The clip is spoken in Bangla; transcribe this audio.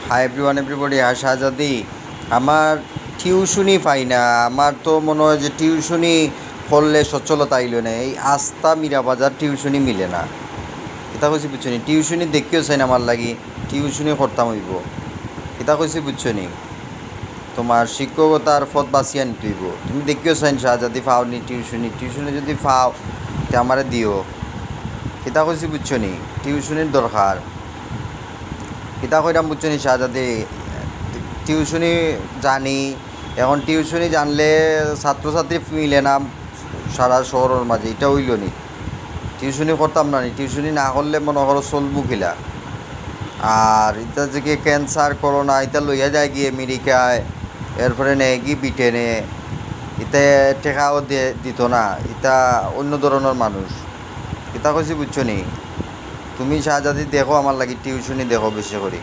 হাই এভরিওয়ান এভরিবডি, শাহজাদি। আমার টিউশনই পাই না। আমার তো মনে হয় যে টিউশনি করলে সচ্ছলতা আইল না। এই আস্থা মীরাবাজার টিউশনি মিলে না। এটা কইছি বুঝছো নি? টিউশনি দেখিও চাই না আমার লাগি, টিউশনি করতাম হইব। এটা কইছি বুঝছো নি? তোমার শিক্ষকতার পথ বাঁচিয়ে নিতে হইব। তুমি দেখিও চাই শাহজাদি ফাও নি টিউশনি যদি ফাও তে আমারে দিও। এটা কইছি বুঝছো নি? টিউশনির দরকার। কিতা কইরাম বুঝছো নি শাহজাদি? টিউশনি জানি, এখন টিউশনি জানলে ছাত্রছাত্রী মিলে না সারা শহরের মাঝে, এটা হইল নি। টিউশনি করতাম না নি, টিউশনি না করলে মনে করো চলবো কিলা। আর এটা যে কি ক্যান্সার করোনা এটা লইয়া যায় গিয়ে আমেরিকায়, এরপরে নেয় কি ব্রিটেনে। ইতে টেকাও দিত না, এটা অন্য ধরনের মানুষ। এটা কইছি বুঝছো নি? তুমি শাহজাদি দেখো আমার লাগি টিউশনি দেখো বেশি করে।